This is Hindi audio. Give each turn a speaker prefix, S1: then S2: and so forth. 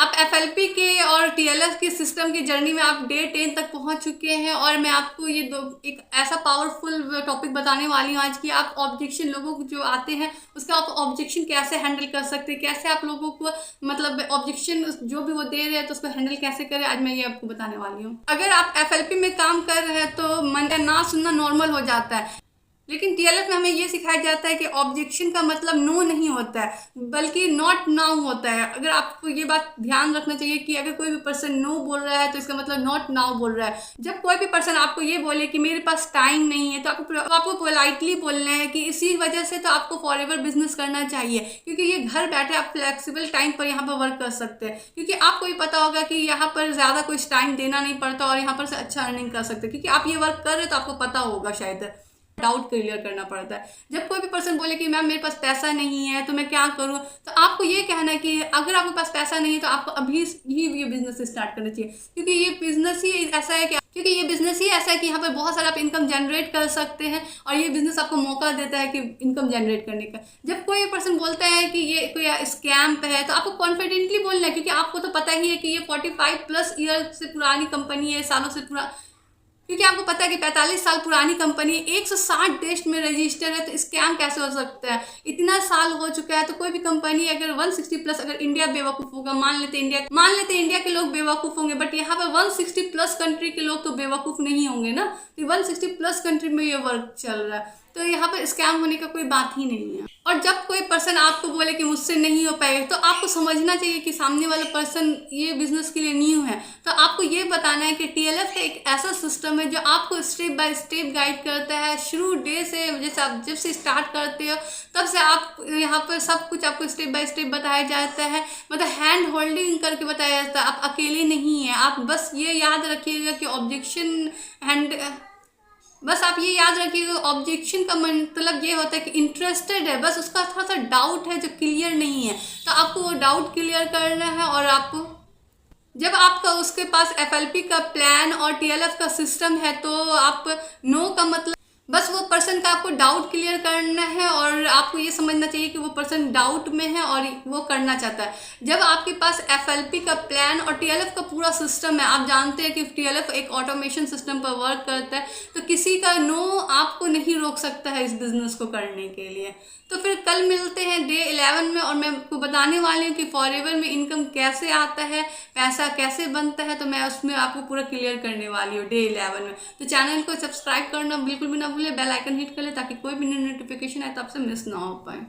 S1: आप एफएलपी के और टीएलएफ के सिस्टम की जर्नी में आप डे 10 तक पहुंच चुके हैं और मैं आपको ये एक ऐसा पावरफुल टॉपिक बताने वाली हूँ आज कि आप ऑब्जेक्शन लोगों को जो आते हैं उसका आप ऑब्जेक्शन कैसे हैंडल कर सकते हैं, कैसे आप लोगों को मतलब ऑब्जेक्शन जो भी वो दे रहे हैं तो उसको हैंडल कैसे करें, आज मैं ये आपको बताने वाली हूँ। अगर आप एफएलपी में काम कर रहे हैं तो मन का ना सुनना नॉर्मल हो जाता है, लेकिन टीएलएफ में हमें ये सिखाया जाता है कि ऑब्जेक्शन का मतलब नो नहीं होता है बल्कि नॉट नाउ होता है। अगर आपको ये बात ध्यान रखना चाहिए कि अगर कोई भी पर्सन नो बोल रहा है तो इसका मतलब नॉट नाउ बोल रहा है। जब कोई भी पर्सन आपको ये बोले कि मेरे पास टाइम नहीं है तो आपको पोलाइटली बोलना है कि इसी वजह से तो आपको फॉरएवर बिजनेस करना चाहिए, क्योंकि ये घर बैठे आप फ्लेक्सिबल टाइम पर यहाँ पर वर्क कर सकते हैं, क्योंकि आपको भी पता होगा कि यहाँ पर ज़्यादा कुछ टाइम देना नहीं पड़ता और यहाँ पर से अच्छा अर्निंग कर सकते, क्योंकि आप ये वर्क कर रहे हो तो आपको पता होगा शायद डाउट क्लियर करना पड़ता है। जब कोई भी पर्सन बोले कि मैम मेरे पास पैसा नहीं है तो मैं क्या करूं, तो आपको ये कहना है कि अगर आपके पास पैसा नहीं है तो आपको अभी ही ये बिजनेस स्टार्ट करना चाहिए, क्योंकि ये बिजनेस ही ऐसा है कि यहाँ पर बहुत सारा आप इनकम जनरेट कर सकते हैं और ये बिजनेस आपको मौका देता है कि इनकम जनरेट करने का। जब कोई पर्सन बोलता है कि ये कोई स्कैम पे है तो आपको कॉन्फिडेंटली बोलना है, क्योंकि आपको तो पता ही है कि ये 45+ ईयर से पुरानी कंपनी है, सालों से क्योंकि आपको पता है कि 45 साल पुरानी कंपनी 160 देश में रजिस्टर है, तो स्कैम कैसे हो सकता है। इतना साल हो चुका है तो कोई भी कंपनी अगर 160+, अगर इंडिया बेवकूफ़ होगा, मान लेते इंडिया के लोग बेवकूफ़ होंगे, बट यहाँ पर 160+ कंट्री के लोग तो बेवकूफ़ नहीं होंगे ना, तो 160+ कंट्री में ये वर्क चल रहा है, तो यहाँ पर स्कैम होने का कोई बात ही नहीं है। और जब कोई पर्सन आपको बोले कि मुझसे नहीं हो पाएगा तो आपको समझना चाहिए कि सामने वाला पर्सन ये बिजनेस के लिए न्यू है, तो आपको ये बताना है कि टीएलएफ एक ऐसा सिस्टम है जो आपको स्टेप बाय स्टेप गाइड करता है शुरू डे से। जैसे आप जब से स्टार्ट करते हो तब से आप यहाँ पर सब कुछ आपको स्टेप बाय स्टेप बताया जाता है, मतलब हैंड होल्डिंग करके बताया जाता है। आप अकेले नहीं हैं, आप बस ये याद रखिएगा कि आप ये याद रखिएगा ऑब्जेक्शन का मतलब ये होता है कि इंटरेस्टेड है, बस उसका थोड़ा सा डाउट है जो क्लियर नहीं है, तो आपको वो डाउट क्लियर करना है। और आपको जब आपका उसके पास एफएलपी का प्लान और टीएलएफ का सिस्टम है तो आप नो का मतलब बस वो पर्सन का आपको डाउट क्लियर करना है और आपको ये समझना चाहिए कि वो पर्सन डाउट में है और वो करना चाहता है। जब आपके पास एफएलपी का प्लान और टीएलएफ का पूरा सिस्टम है, आप जानते हैं कि टीएलएफ एक ऑटोमेशन सिस्टम पर वर्क करता है, तो किसी का नो आपको नहीं रोक सकता है इस बिजनेस को करने के लिए। तो फिर कल मिलते हैं डे 11 में और मैं आपको बताने वाली हूँ कि फॉरएवर में इनकम कैसे आता है, पैसा कैसे बनता है, तो मैं उसमें आपको पूरा क्लियर करने वाली हूँ डे 11 में। तो चैनल को सब्सक्राइब करना बिल्कुल भी ना भूले, बेल आइकन हिट कर ले ताकि कोई भी नोटिफिकेशन आए तो आपसे मिस ना हो पाए।